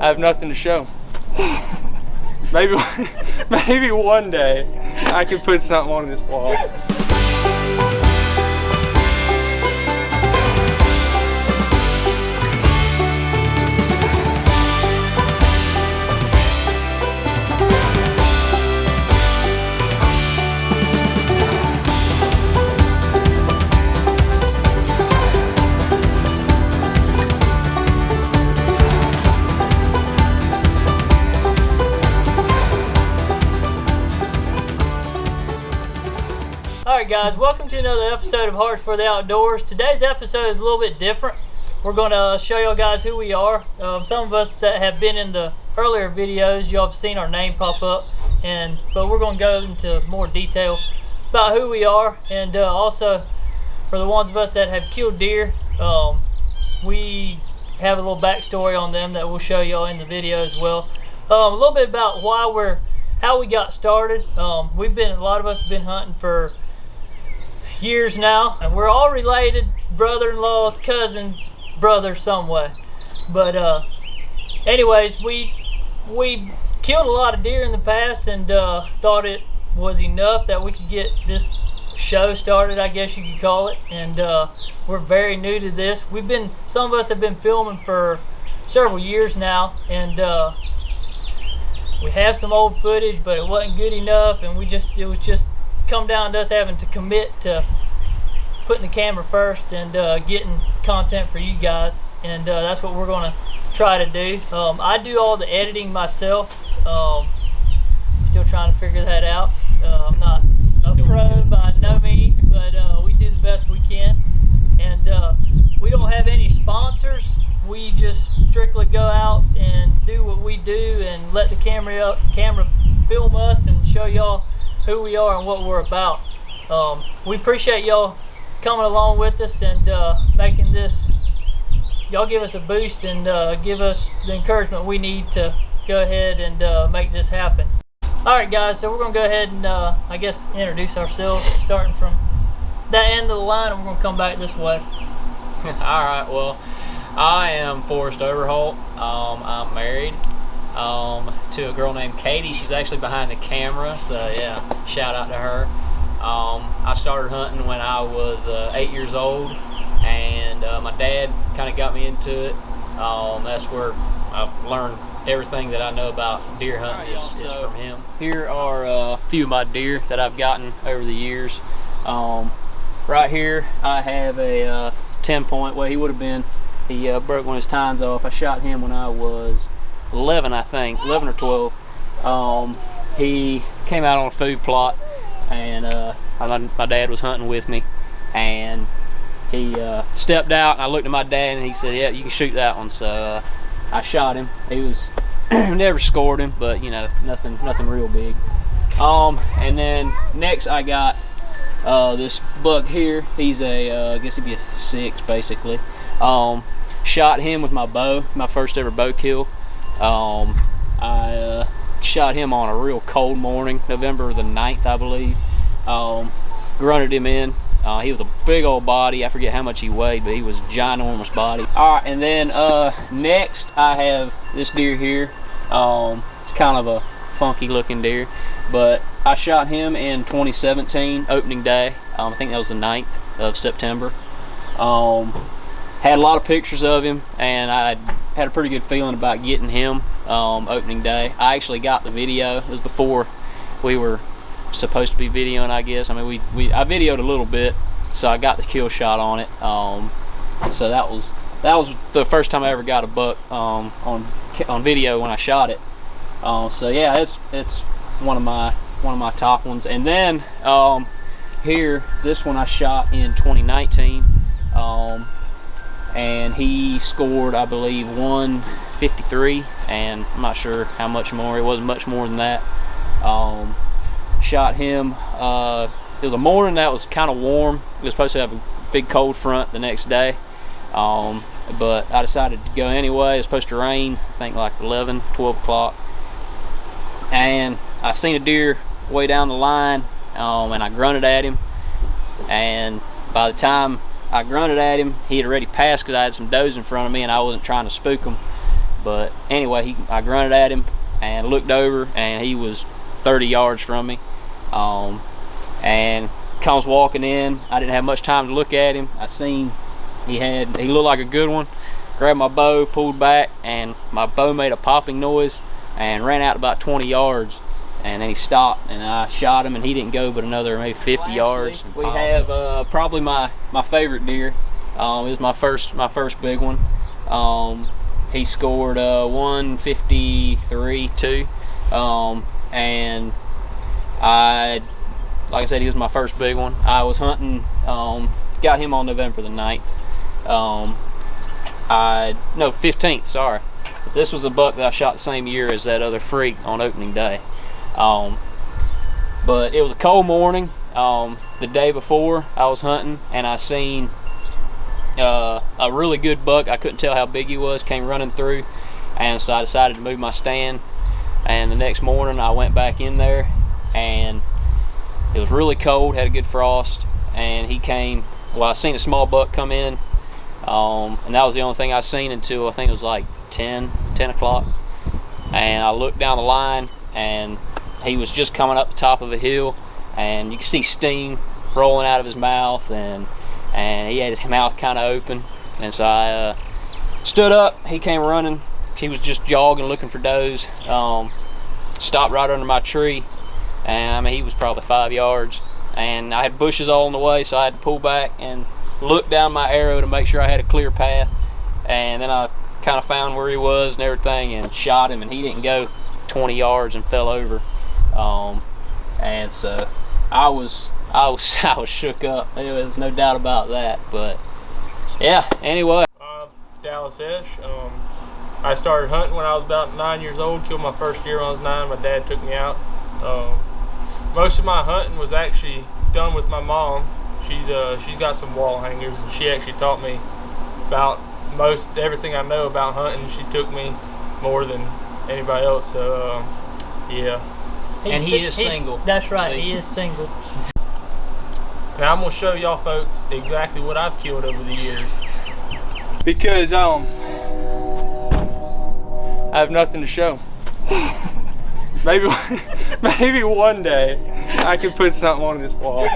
I have nothing to show. Maybe one day I could put something on this wall. Alright guys, welcome to another episode of Hearts for the Outdoors. Today's episode is a little bit different. We're going to show y'all guys who we are. Some of us that have been in the earlier videos, y'all have seen our name pop up, but we're going to go into more detail about who we are, and also for the ones of us that have killed deer, we have a little backstory on them that we'll show y'all in the video as well. A little bit about how we got started. A lot of us have been hunting for years now, and we're all related, brother-in-laws, cousins, brothers some way. But anyways, we killed a lot of deer in the past, and thought it was enough that we could get this show started, I guess you could call it. And we're very new to this. Some of us have been filming for several years now, and we have some old footage, but it wasn't good enough, and it was just come down to us having to commit to putting the camera first and getting content for you guys, and that's what we're going to try to do. I do all the editing myself. Still trying to figure that out. I'm not a pro by no means, but we do the best we can, and we don't have any sponsors. We just strictly go out and do what we do and let the camera film us and show y'all who we are and what we're about. We appreciate y'all coming along with us and making this. Y'all give us a boost and give us the encouragement we need to go ahead and make this happen. Alright guys, so we're going to go ahead and I guess introduce ourselves, starting from that end of the line, and we're going to come back this way. Alright, well, I am Forrest Overholt. I'm married to a girl named Katie. She's actually behind the camera, so yeah, shout out to her. I started hunting when I was 8 years old, and my dad kind of got me into it. That's where I've learned everything that I know about deer hunting is from him. Here are a few of my deer that I've gotten over the years. Right here I have a 10-point, well, he would have been, he broke one of his tines off. I shot him when I was 11, I think, 11 or 12. He came out on a food plot, and my dad was hunting with me, and he stepped out, and I looked at my dad, and he said, yeah, you can shoot that one. So I shot him. He was never scored him, but you know, nothing real big. And then next I got this buck here. He's I guess he'd be a 6 basically. Shot him with my bow, my first ever bow kill. I shot him on a real cold morning, November the 9th, I believe. Grunted him in. He was a big old body. I forget how much he weighed, but he was a ginormous body. All right, and then next I have this deer here. It's kind of a funky looking deer, but I shot him in 2017, opening day. I think that was the 9th of September. Had a lot of pictures of him, and I had a pretty good feeling about getting him opening day. I actually got the video. It was before we were supposed to be videoing, I guess. I mean, I videoed a little bit, so I got the kill shot on it. So that was the first time I ever got a buck on video when I shot it. So yeah, it's one of my top ones. And then here, this one I shot in 2019. And he scored, I believe, 153, and I'm not sure how much more. It wasn't much more than that. Shot him. It was a morning that was kind of warm. It was supposed to have a big cold front the next day, but I decided to go anyway. It was supposed to rain, I think like 11, 12 o'clock, and I seen a deer way down the line, and I grunted at him, and by the time I grunted at him, he had already passed because I had some does in front of me and I wasn't trying to spook him. But anyway, I grunted at him and looked over, and he was 30 yards from me. And comes walking in. I didn't have much time to look at him. I seen he looked like a good one. Grabbed my bow, pulled back, and my bow made a popping noise and ran out about 20 yards. And then he stopped, and I shot him, and he didn't go but another maybe 50 yards. We have probably my favorite deer. It was my first big one. He scored 153.2, and like I said, he was my first big one. I was hunting, got him on November the 9th. No, 15th, sorry. This was a buck that I shot the same year as that other freak on opening day. But it was a cold morning. The day before I was hunting, and I seen a really good buck. I couldn't tell how big he was, came running through, and so I decided to move my stand. And the next morning I went back in there, and it was really cold, had a good frost, and he came. Well, I seen a small buck come in, and that was the only thing I seen until I think it was like 10 o'clock. And I looked down the line, and he was just coming up the top of a hill, and you could see steam rolling out of his mouth, and he had his mouth kind of open. And so I stood up. He came running. He was just jogging, looking for does. Stopped right under my tree, and I mean, he was probably 5 yards, and I had bushes all in the way, so I had to pull back and look down my arrow to make sure I had a clear path. And then I kind of found where he was and everything, and shot him, and he didn't go 20 yards and fell over. And so I was shook up. There's no doubt about that. But yeah, anyway. Dallas Esch. I started hunting when I was about 9 years old. Killed my first deer when I was 9. My dad took me out. Most of my hunting was actually done with my mom. She's got some wall hangers, and she actually taught me about most everything I know about hunting. She took me more than anybody else. So yeah. And he is single. That's right, he is single. Now I'm gonna show y'all folks exactly what I've killed over the years, because I have nothing to show. maybe one day I can put something on this wall.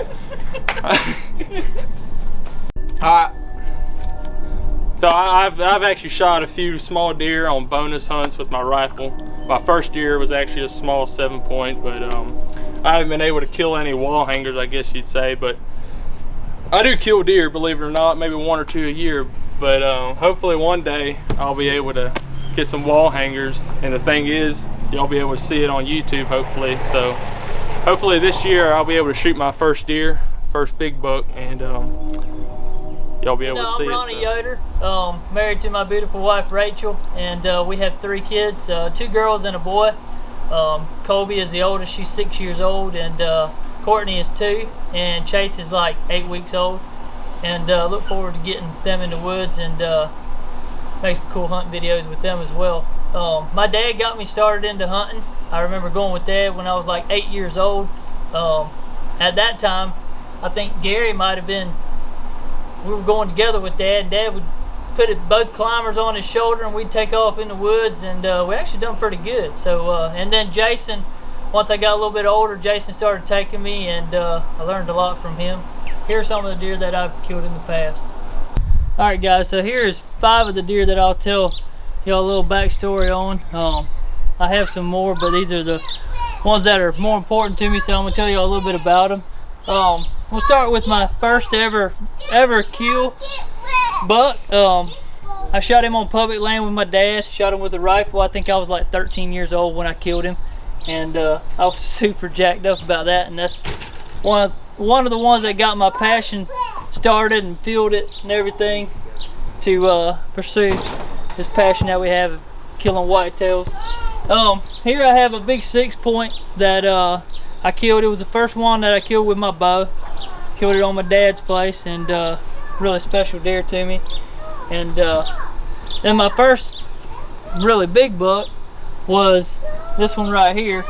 So I've actually shot a few small deer on bonus hunts with my rifle. My first deer was actually a small 7-point, but I haven't been able to kill any wall hangers, I guess you'd say. But I do kill deer, believe it or not, maybe 1 or 2 a year. But hopefully one day I'll be able to get some wall hangers, and the thing is, y'all be able to see it on YouTube, hopefully. So hopefully this year I'll be able to shoot my first deer, first big buck, and y'all be able to see I'm Ronnie it. Yoder, married to my beautiful wife Rachel, and we have 3 kids, 2 girls and a boy. Colby is the oldest, she's 6 years old, and Courtney is 2, and Chase is like 8 weeks old. And look forward to getting them in the woods and make some cool hunting videos with them as well. My dad got me started into hunting. I remember going with Dad when I was like 8 years old. At that time, I think Gary might have been, we were going together with Dad. Dad would put both climbers on his shoulder, and we'd take off in the woods, and we actually done pretty good. So, and then Jason, once I got a little bit older, Jason started taking me, and I learned a lot from him. Here's some of the deer that I've killed in the past. Alright guys, so here's 5 of the deer that I'll tell y'all a little backstory on. I have some more, but these are the ones that are more important to me, so I'm going to tell y'all a little bit about them. We'll start with my first ever kill buck. I shot him on public land with my dad, shot him with a rifle. I think I was like 13 years old when I killed him, and I was super jacked up about that, and that's one of the ones that got my passion started and fueled it and everything to pursue this passion that we have of killing whitetails. Here I have a big 6-point that I killed. It was the first one that I killed with my bow. Killed it on my dad's place, and really special deer to me. And then my first really big buck was this one right here.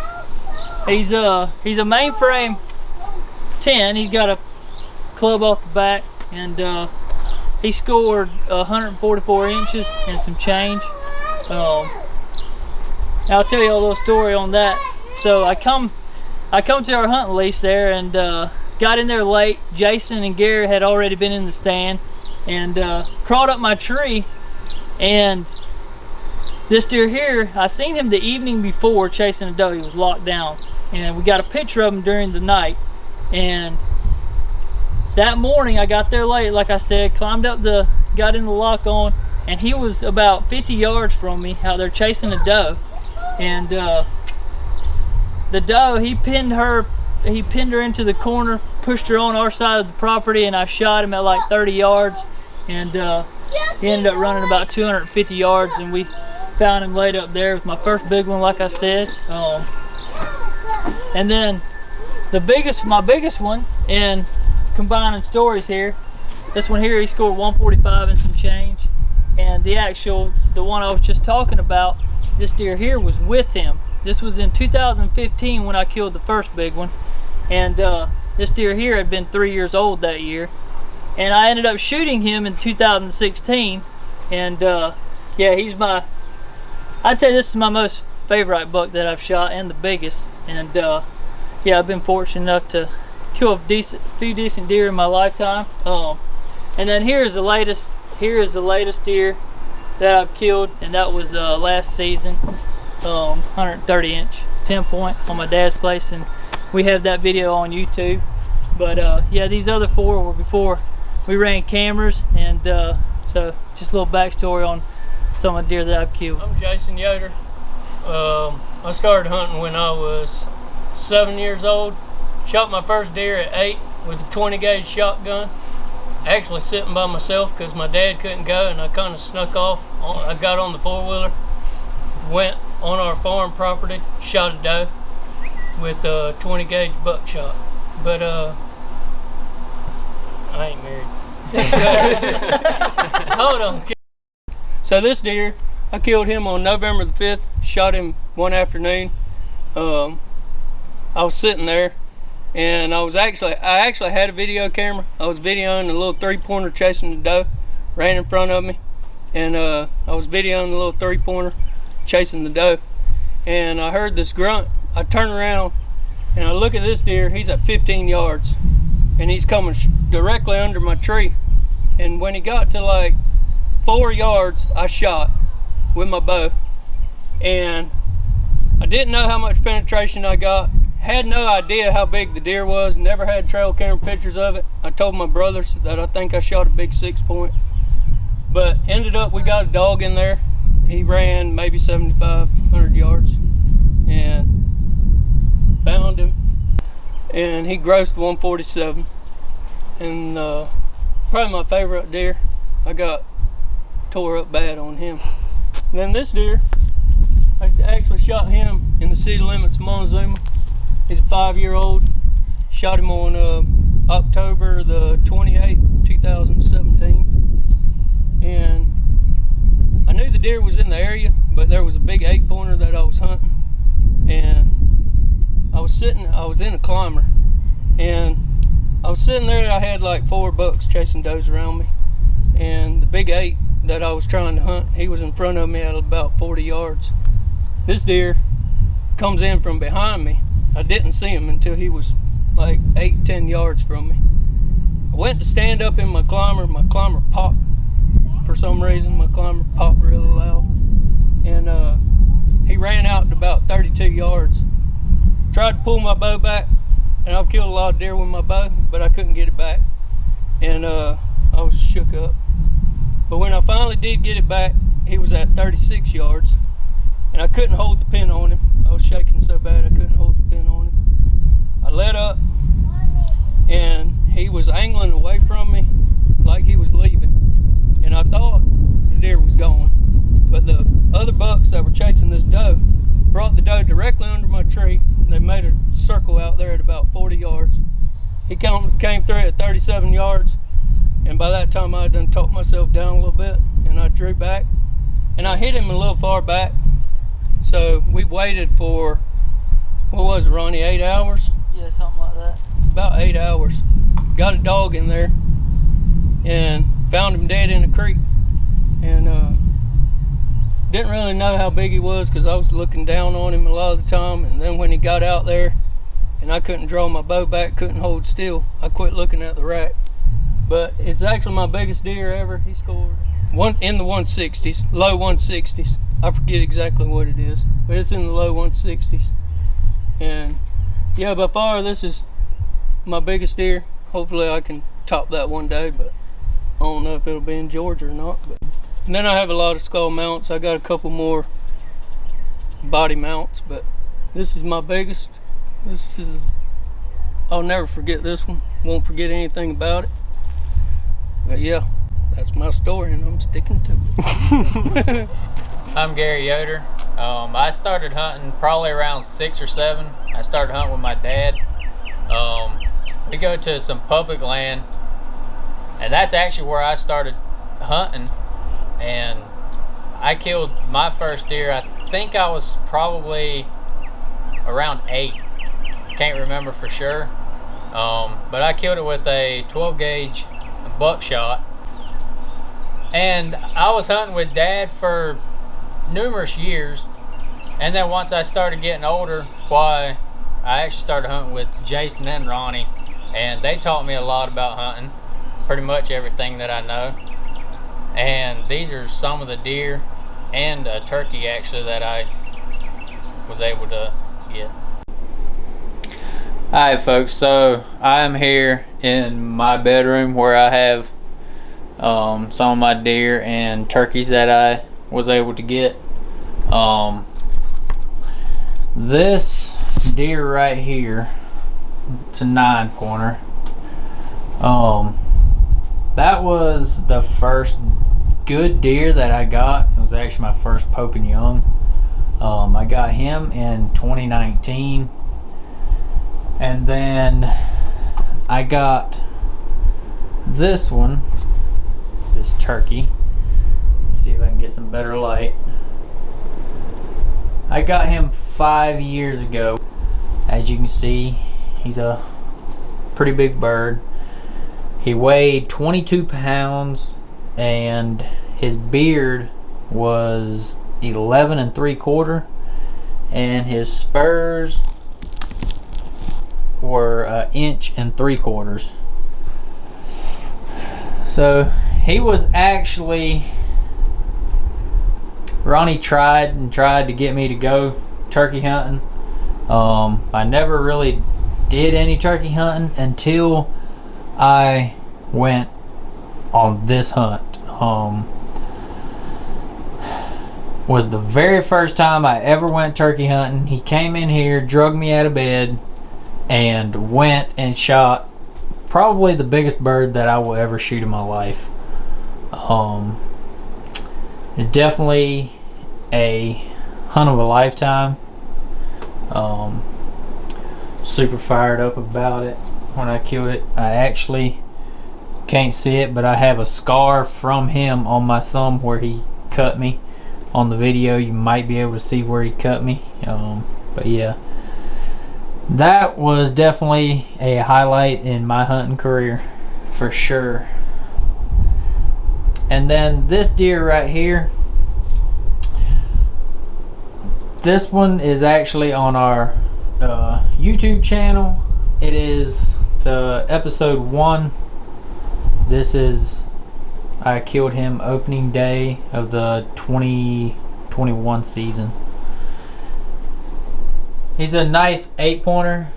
He's a mainframe 10. He's got a club off the back, and he scored 144 inches and some change. I'll tell you a little story on that. So I come to our hunting lease there, and got in there late. Jason and Gary had already been in the stand, and crawled up my tree, and this deer here, I seen him the evening before chasing a doe. He was locked down, and we got a picture of him during the night. And that morning I got there late, like I said, got in the lock on, and he was about 50 yards from me out there chasing a doe. And the doe, he pinned her into the corner, pushed her on our side of the property, and I shot him at like 30 yards, and he ended up running about 250 yards, and we found him laid up there with my first big one, like I said. And then my biggest one, and combining stories here, this one here, he scored 145 and some change. And the one I was just talking about, this deer here was with him. This was in 2015 when I killed the first big one. And this deer here had been 3 years old that year. And I ended up shooting him in 2016. And yeah, I'd say this is my most favorite buck that I've shot, and the biggest. And yeah, I've been fortunate enough to kill a few decent deer in my lifetime. And then here is the latest deer that I've killed, and that was last season. 130 inch 10 point on my dad's place, and we have that video on YouTube. But yeah, these other 4 were before we ran cameras, and so just a little backstory on some of the deer that I've killed. I'm Jason Yoder. I started hunting when I was 7 years old. Shot my first deer at 8 with a 20 gauge shotgun. Actually sitting by myself because my dad couldn't go, and I kind of snuck off. I got on the 4-wheeler, went on our farm property, shot a doe with a 20 gauge buckshot. But I ain't married. Hold on. So this deer, I killed him on November the 5th, shot him one afternoon. I was sitting there, and I actually had a video camera. I was videoing a little 3-pointer chasing the doe, ran in front of me, and I was videoing the little 3-pointer chasing the doe, and I heard this grunt. I turn around and I look at this deer. He's at 15 yards, and he's coming directly under my tree. And when he got to like 4 yards, I shot with my bow, and I didn't know how much penetration I got. Had no idea how big the deer was. Never had trail camera pictures of it. I told my brothers that I think I shot a big 6-point, but ended up we got a dog in there. He ran maybe 7,500 yards, and found him, and he grossed 147. And probably my favorite deer. I got tore up bad on him. And then this deer, I actually shot him in the city limits of Montezuma. He's a 5-year-old. Shot him on October the 28th, 2017. And I knew the deer was in the area, but there was a big 8-pointer that I was hunting. And I was in a climber, and I was sitting there. I had like 4 bucks chasing does around me, and the big 8 that I was trying to hunt, he was in front of me at about 40 yards. This deer comes in from behind me. I didn't see him until he was like 8-10 yards from me. I went to stand up in my climber. My climber popped for some reason. My climber popped really loud, and he ran out to about 32 yards. Tried to pull my bow back, and I've killed a lot of deer with my bow, but I couldn't get it back, and I was shook up. But when I finally did get it back, he was at 36 yards, and I couldn't hold the pin on him. I was shaking so bad I couldn't hold the pin on him. I let up, and he was angling away from me like he was leaving, and I thought the deer was gone. But the other bucks that were chasing this doe brought the doe directly under my tree. They made a circle out there at about 40 yards. He came through at 37 yards, and by that time I had done talked myself down a little bit, and I drew back, and I hit him a little far back. So we waited for, what was it, Ronnie, 8 hours? Yeah, something like that. About 8 hours. Got a dog in there, and found him dead in a creek. And didn't really know how big he was because I was looking down on him a lot of the time, and then when he got out there and I couldn't draw my bow back, couldn't hold still, I quit looking at the rack. But it's actually my biggest deer ever. He scored one in the 160s, low 160s. I forget exactly what it is, but it's in the low 160s. And yeah, by far this is my biggest deer. Hopefully I can top that one day, but I don't know if it'll be in Georgia or not. But and then I have a lot of skull mounts. I got a couple more body mounts, but this is my biggest. This is, I'll never forget this one. Won't forget anything about it. But yeah, that's my story and I'm sticking to it. I'm Gary Yoder. I started hunting probably around 6 or 7. I started hunting with my dad. We go to some public land, and that's actually where I started hunting. And I killed my first deer. I think I was probably around 8. Can't remember for sure. But I killed it with a 12 gauge buckshot. And I was hunting with Dad for numerous years. And then once I started getting older, why, I actually started hunting with Jason and Ronnie. And they taught me a lot about hunting. Pretty much everything that I know. And these are some of the deer and a turkey actually that I was able to get. Alright folks, so I am here in my bedroom where I have some of my deer and turkeys that I was able to get. This deer right here, it's a 9-pointer. That was the first good deer that I got. It was actually my first Pope and Young. I got him in 2019, and then I got this one, this turkey. Let's see if I can get some better light. I got him 5 years ago. As you can see, he's a pretty big bird. He weighed 22 pounds and his beard was 11 3/4 and his spurs were 1 3/4 inches. So he was actually, Ronnie tried to get me to go turkey hunting. I never really did any turkey hunting until I went on this hunt. Was the very first time I ever went turkey hunting. He came in here, drugged me out of bed, and went and shot probably the biggest bird that I will ever shoot in my life. It's definitely a hunt of a lifetime. Super fired up about it when I killed it. I actually can't see it, but I have a scar from him on my thumb where he cut me. On the video you might be able to see where he cut me. But yeah, that was definitely a highlight in my hunting career for sure. And then this deer right here, this one is actually on our YouTube channel. It is the episode 1. This is, I killed him opening day of the 2021 season. He's a nice 8-pointer.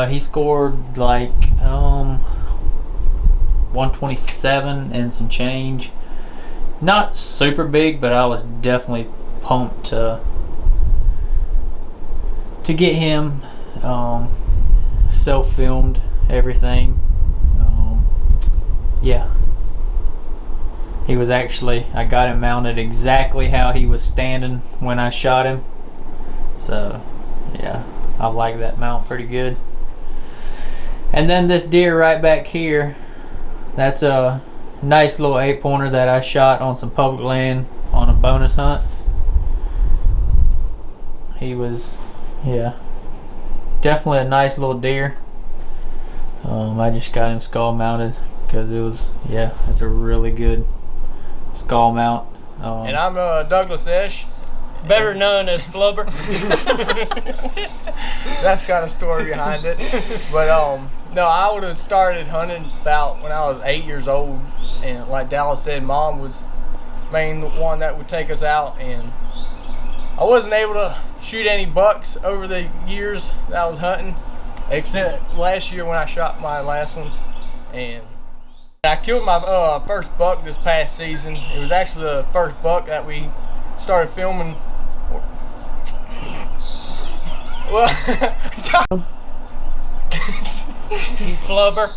He scored like 127 and some change. Not super big, but I was definitely pumped to get him. Self-filmed everything. Yeah. He was actually, I got him mounted exactly how he was standing when I shot him. So, yeah, I like that mount pretty good. And then this deer right back here, that's a nice little 8-pointer that I shot on some public land on a bonus hunt. He was, yeah, definitely a nice little deer. I just got him skull mounted because it was, yeah, it's a really good skull mount. And I'm Douglas Esch. Better known as Flubber. That's kind of story behind it. But no, I would have started hunting about when I was 8 years old. And like Dallas said, Mom was main one that would take us out. And I wasn't able to shoot any bucks over the years that I was hunting, except last year when I shot my last one. And I killed my first buck this past season. It was actually the first buck that we started filming. Well, You flubber.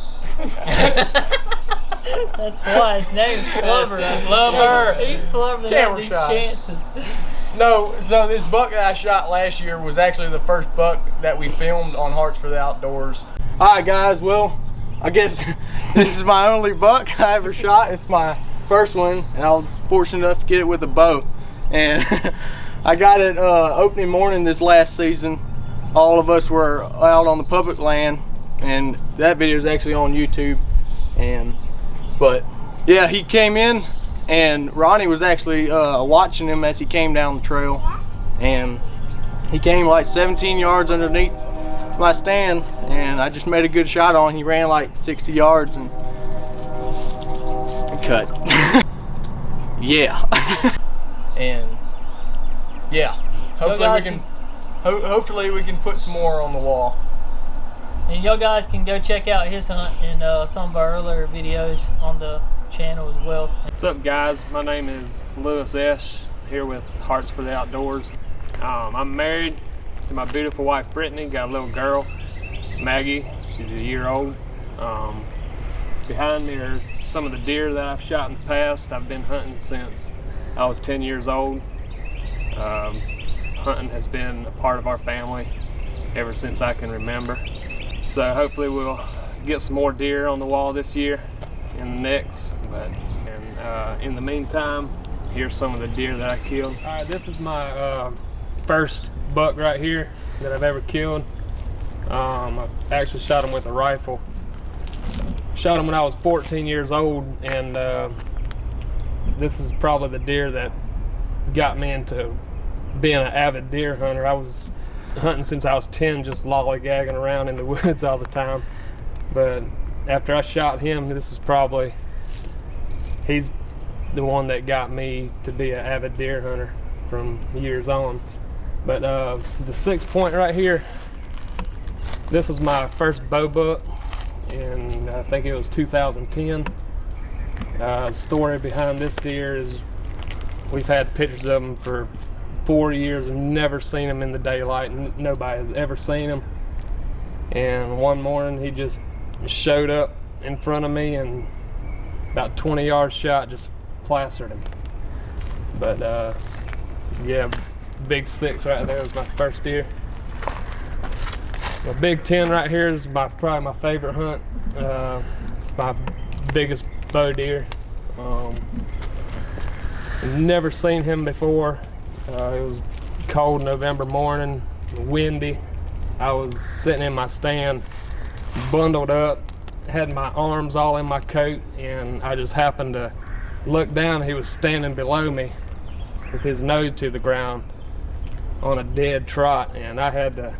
That's why his name's Flubber. Flubber. He's flubbering Camera out these shot. chances. no, so this buck that I shot last year was actually the first buck that we filmed on Hearts for the Outdoors. Alright guys, well, I guess this is my only buck I ever shot. It's my first one, and I was fortunate enough to get it with a bow. And I got it opening morning this last season. All of us were out on the public land, and that video is actually on YouTube. But yeah, he came in, and Ronnie was actually watching him as he came down the trail, and he came like 17 yards underneath my stand, and I just made a good shot on him. He ran like 60 yards and cut. Yeah. And yeah, hopefully we can put some more on the wall. And y'all guys can go check out his hunt in some of our earlier videos on the channel as well. What's up guys, my name is Lewis Esch, here with Hearts for the Outdoors. I'm married to my beautiful wife Brittany, got a little girl, Maggie, she's a year old. Behind me are some of the deer that I've shot in the past. I've been hunting since I was 10 years old. Hunting has been a part of our family ever since I can remember. So hopefully we'll get some more deer on the wall this year and the next. And in the meantime, here's some of the deer that I killed. All right, this is my first buck right here that I've ever killed. I actually shot him with a rifle. Shot him when I was 14 years old, and this is probably the deer that got me into being an avid deer hunter. I was hunting since I was 10, just lollygagging around in the woods all the time. But after I shot him, he's the one that got me to be an avid deer hunter from years on. But the 6 point right here, this was my first bow buck, and I think it was 2010. The story behind this deer is we've had pictures of him for 4 years and never seen him in the daylight. Nobody has ever seen him. And one morning he just showed up in front of me, and about 20 yards shot just plastered him. But yeah, big 6 right there was my first deer. The big 10 right here is probably my favorite hunt. It's my biggest bow deer. Never seen him before. It was cold November morning, windy. I was sitting in my stand, bundled up, had my arms all in my coat, and I just happened to look down. He was standing below me with his nose to the ground on a dead trot, and I had to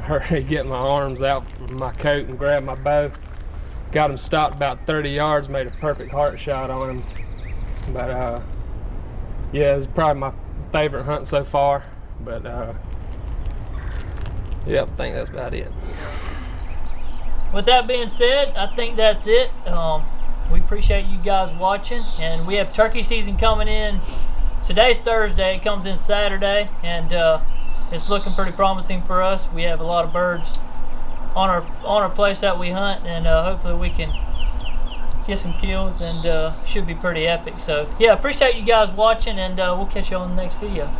hurry, get my arms out from my coat and grab my bow. Got him stopped about 30 yards, made a perfect heart shot on him. But yeah, it was probably my favorite hunt so far. But yeah, I think that's about it. With that being said, I think that's it. We appreciate you guys watching, and we have turkey season coming in. Today's Thursday, it comes in Saturday, and it's looking pretty promising for us. We have a lot of birds on our place that we hunt, and hopefully we can get some kills, and should be pretty epic. So yeah, appreciate you guys watching, and we'll catch you on the next video.